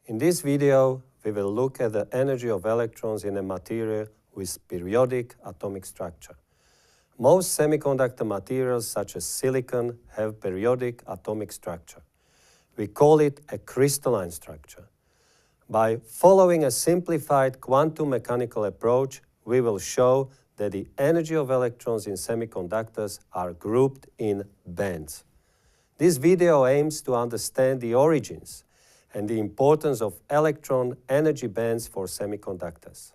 In this video, we will look at the energy of electrons in a material with periodic atomic structure. Most semiconductor materials, such as silicon, have periodic atomic structure. We call it a crystalline structure. By following a simplified quantum mechanical approach, we will show that the energy of electrons in semiconductors are grouped in bands. This video aims to understand the origins and the importance of electron energy bands for semiconductors.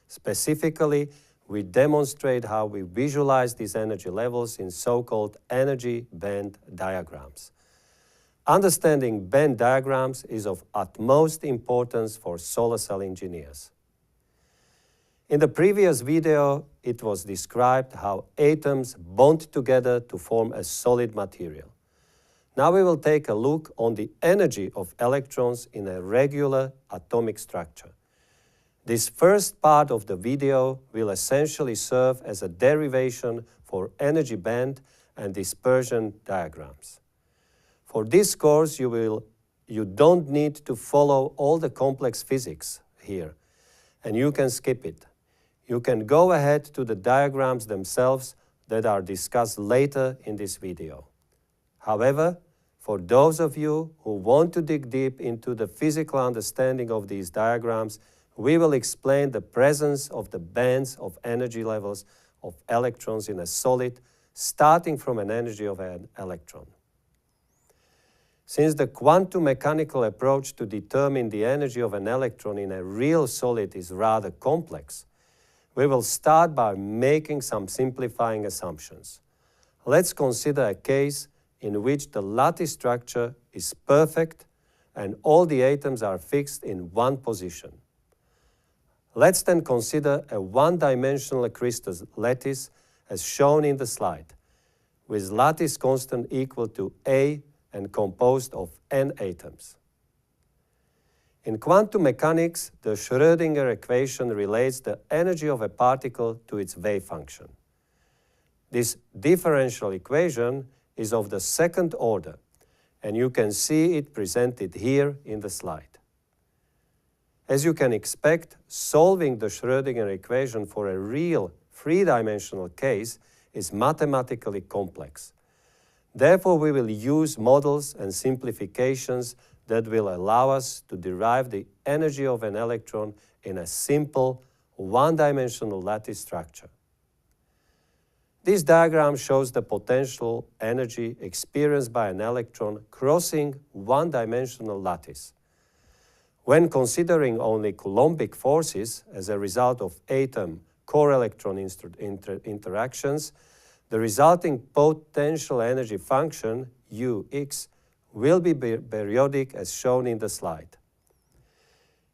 Specifically, we demonstrate how we visualize these energy levels in so-called energy band diagrams. Understanding band diagrams is of utmost importance for solar cell engineers. In the previous video, it was described how atoms bond together to form a solid material. Now we will take a look on the energy of electrons in a regular atomic structure. This first part of the video will essentially serve as a derivation for energy band and dispersion diagrams. For this course, you don't need to follow all the complex physics here, and you can skip it. You can go ahead to the diagrams themselves that are discussed later in this video. However, for those of you who want to dig deep into the physical understanding of these diagrams, we will explain the presence of the bands of energy levels of electrons in a solid, starting from an energy of an electron. Since the quantum mechanical approach to determine the energy of an electron in a real solid is rather complex, we will start by making some simplifying assumptions. Let's consider a case in which the lattice structure is perfect and all the atoms are fixed in one position. Let's then consider a one-dimensional crystal lattice as shown in the slide, with lattice constant equal to A and composed of n atoms. In quantum mechanics, the Schrödinger equation relates the energy of a particle to its wave function. This differential equation is of the second order, and you can see it presented here in the slide. As you can expect, solving the Schrödinger equation for a real three-dimensional case is mathematically complex. Therefore, we will use models and simplifications that will allow us to derive the energy of an electron in a simple, one-dimensional lattice structure. This diagram shows the potential energy experienced by an electron crossing one-dimensional lattice. When considering only Coulombic forces as a result of atom-core electron interactions, the resulting potential energy function, Ux, will be periodic as shown in the slide.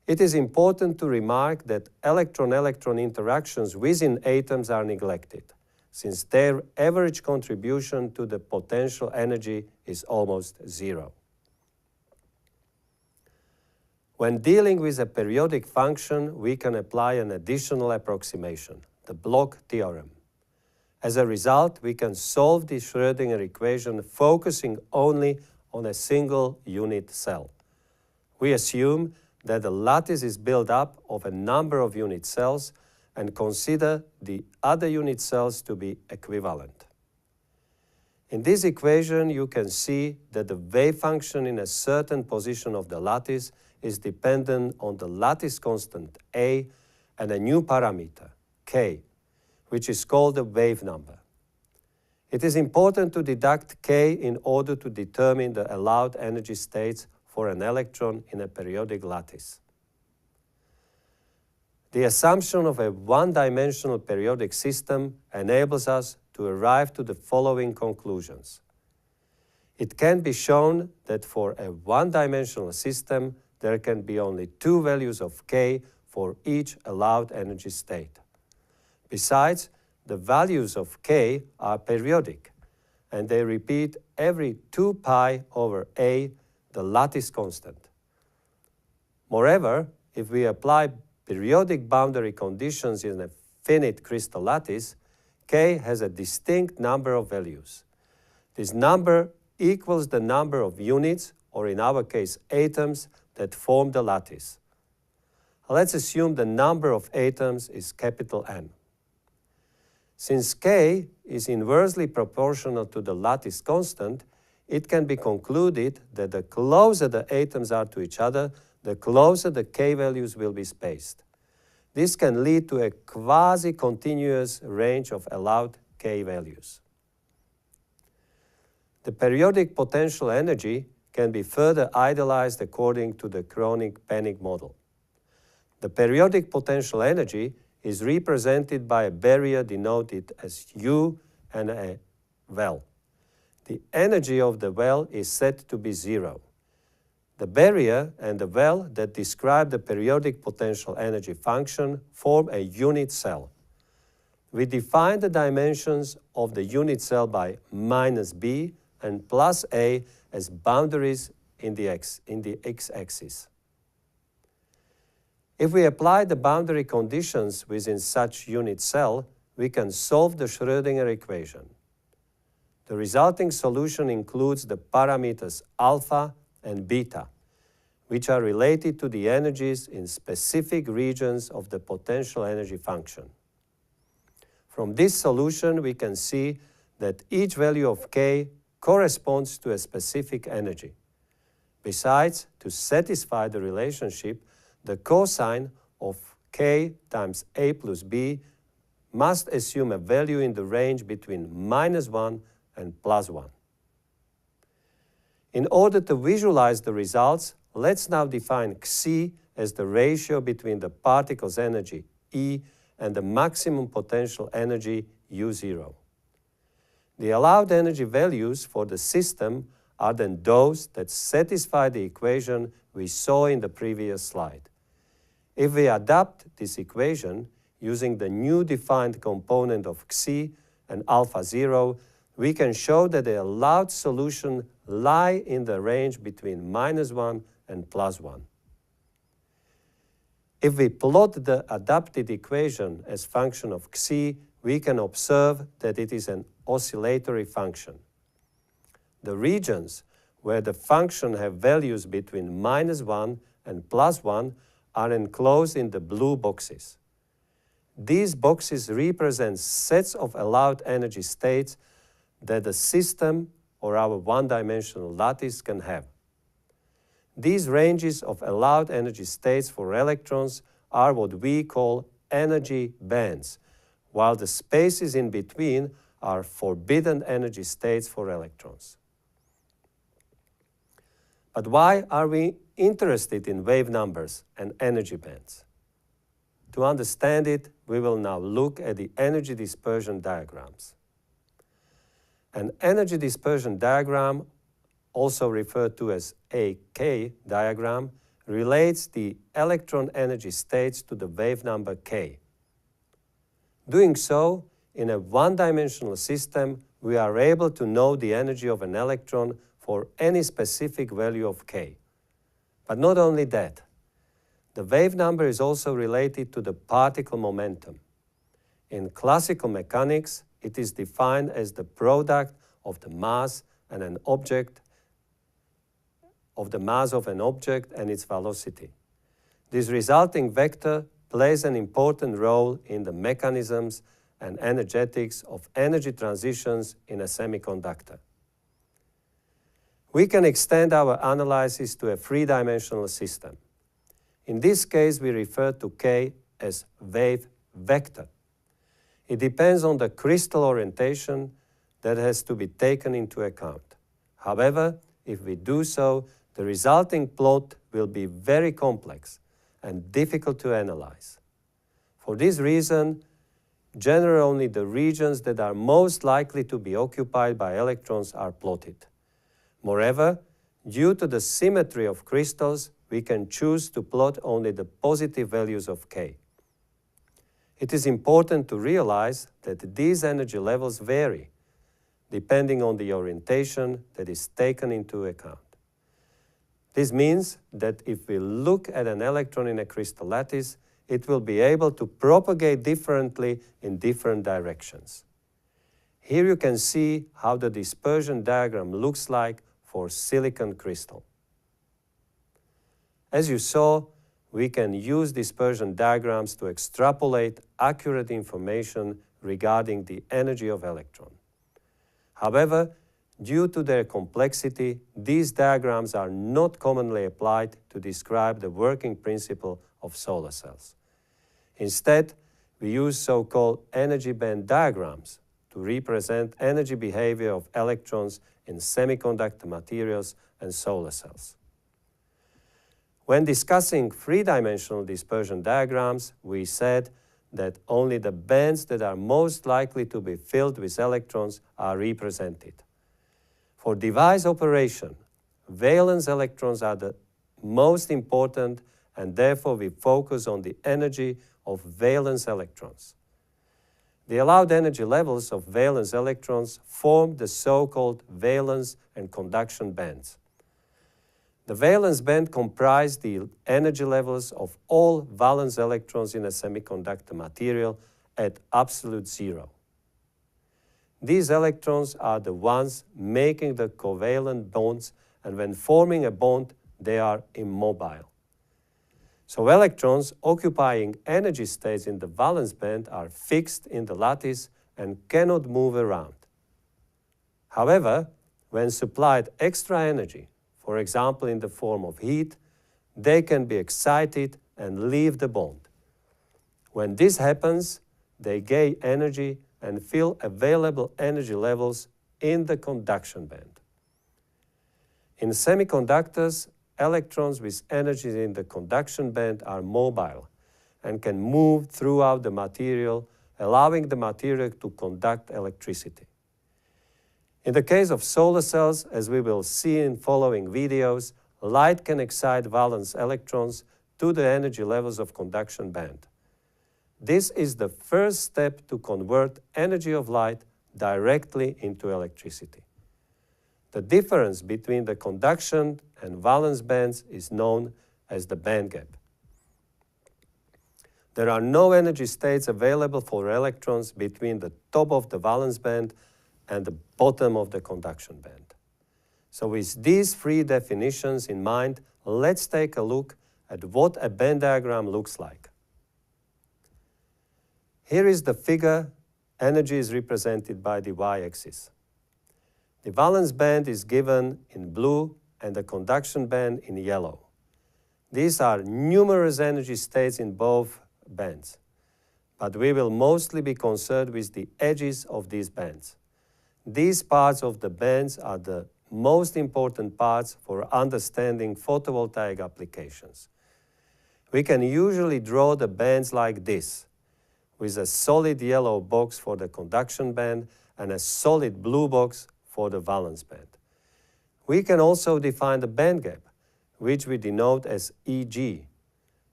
It is important to remark that electron-electron interactions within atoms are neglected, since their average contribution to the potential energy is almost zero. When dealing with a periodic function, we can apply an additional approximation, the Bloch theorem. As a result, we can solve the Schrödinger equation focusing only on a single unit cell. We assume that the lattice is built up of a number of unit cells and consider the other unit cells to be equivalent. In this equation, you can see that the wave function in a certain position of the lattice is dependent on the lattice constant A and a new parameter, K, which is called the wave number. It is important to deduct K in order to determine the allowed energy states for an electron in a periodic lattice. The assumption of a one-dimensional periodic system enables us to arrive to the following conclusions. It can be shown that for a one-dimensional system, there can be only two values of K for each allowed energy state. Besides, the values of K are periodic, and they repeat every 2 pi over A, the lattice constant. Moreover, if we apply periodic boundary conditions in a finite crystal lattice, K has a distinct number of values. This number equals the number of units, or in our case atoms, that form the lattice. Let's assume the number of atoms is capital N. Since K is inversely proportional to the lattice constant, it can be concluded that the closer the atoms are to each other, the closer the K values will be spaced. This can lead to a quasi-continuous range of allowed K values. The periodic potential energy can be further idealized according to the chronic-panic model. The periodic potential energy is represented by a barrier denoted as U and a well. The energy of the well is set to be 0. The barrier and the well that describe the periodic potential energy function form a unit cell. We define the dimensions of the unit cell by -b and +a as boundaries in the x-axis. If we apply the boundary conditions within such unit cell, we can solve the Schrödinger equation. The resulting solution includes the parameters alpha and beta, which are related to the energies in specific regions of the potential energy function. From this solution, we can see that each value of K corresponds to a specific energy. Besides, to satisfy the relationship, the cosine of K times A plus B must assume a value in the range between -1 and +1. In order to visualize the results, let's now define Xi as the ratio between the particle's energy E and the maximum potential energy U0. The allowed energy values for the system are then those that satisfy the equation we saw in the previous slide. If we adapt this equation using the new defined component of Xi and alpha 0, we can show that the allowed solution lie in the range between -1 and +1. If we plot the adapted equation as function of Xi, we can observe that it is an oscillatory function. The regions where the function have values between -1 and +1 are enclosed in the blue boxes. These boxes represent sets of allowed energy states that the system or our one-dimensional lattice can have. These ranges of allowed energy states for electrons are what we call energy bands, while the spaces in between are forbidden energy states for electrons. But why are we interested in wave numbers and energy bands? To understand it, we will now look at the energy dispersion diagrams. An energy dispersion diagram, also referred to as a K diagram, relates the electron energy states to the wave number K. Doing so, in a one-dimensional system, we are able to know the energy of an electron for any specific value of K. But not only that, the wave number is also related to the particle momentum. In classical mechanics, it is defined as the product of the mass and an object, of the mass of an object and its velocity. This resulting vector plays an important role in the mechanisms and energetics of energy transitions in a semiconductor. We can extend our analysis to a three-dimensional system. In this case, we refer to K as wave vector. It depends on the crystal orientation that has to be taken into account. However, if we do so, the resulting plot will be very complex and difficult to analyze. For this reason, generally only the regions that are most likely to be occupied by electrons are plotted. Moreover, due to the symmetry of crystals, we can choose to plot only the positive values of K. It is important to realize that these energy levels vary, depending on the orientation that is taken into account. This means that if we look at an electron in a crystal lattice, it will be able to propagate differently in different directions. Here you can see how the dispersion diagram looks like for silicon crystal. As you saw, we can use dispersion diagrams to extrapolate accurate information regarding the energy of electron. However, due to their complexity, these diagrams are not commonly applied to describe the working principle of solar cells. Instead, we use so-called energy band diagrams to represent energy behavior of electrons in semiconductor materials and solar cells. When discussing three-dimensional dispersion diagrams, we said that only the bands that are most likely to be filled with electrons are represented. For device operation, valence electrons are the most important, and therefore we focus on the energy of valence electrons. The allowed energy levels of valence electrons form the so-called valence and conduction bands. The valence band comprises the energy levels of all valence electrons in a semiconductor material at absolute zero. These electrons are the ones making the covalent bonds, and when forming a bond, they are immobile. So electrons occupying energy states in the valence band are fixed in the lattice and cannot move around. However, when supplied extra energy, for example in the form of heat, they can be excited and leave the bond. When this happens, they gain energy and fill available energy levels in the conduction band. In semiconductors, electrons with energy in the conduction band are mobile and can move throughout the material, allowing the material to conduct electricity. In the case of solar cells, as we will see in following videos, light can excite valence electrons to the energy levels of conduction band. This is the first step to convert energy of light directly into electricity. The difference between the conduction and valence bands is known as the band gap. There are no energy states available for electrons between the top of the valence band and the bottom of the conduction band. So with these three definitions in mind, let's take a look at what a band diagram looks like. Here is the figure. Energy is represented by the y-axis. The valence band is given in blue and the conduction band in yellow. These are numerous energy states in both bands, but we will mostly be concerned with the edges of these bands. These parts of the bands are the most important parts for understanding photovoltaic applications. We can usually draw the bands like this, with a solid yellow box for the conduction band and a solid blue box for the valence band. We can also define the band gap, which we denote as Eg,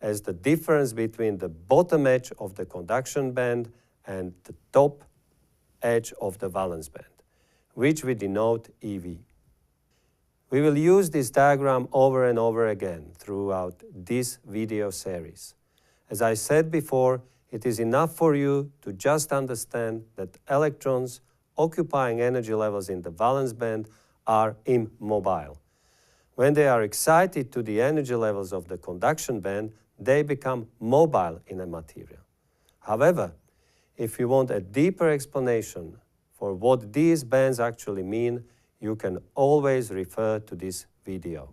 as the difference between the bottom edge of the conduction band and the top edge of the valence band, which we denote Ev. We will use this diagram over and over again throughout this video series. As I said before, it is enough for you to just understand that electrons occupying energy levels in the valence band are immobile. When they are excited to the energy levels of the conduction band, they become mobile in a material. However, if you want a deeper explanation for what these bands actually mean, you can always refer to this video.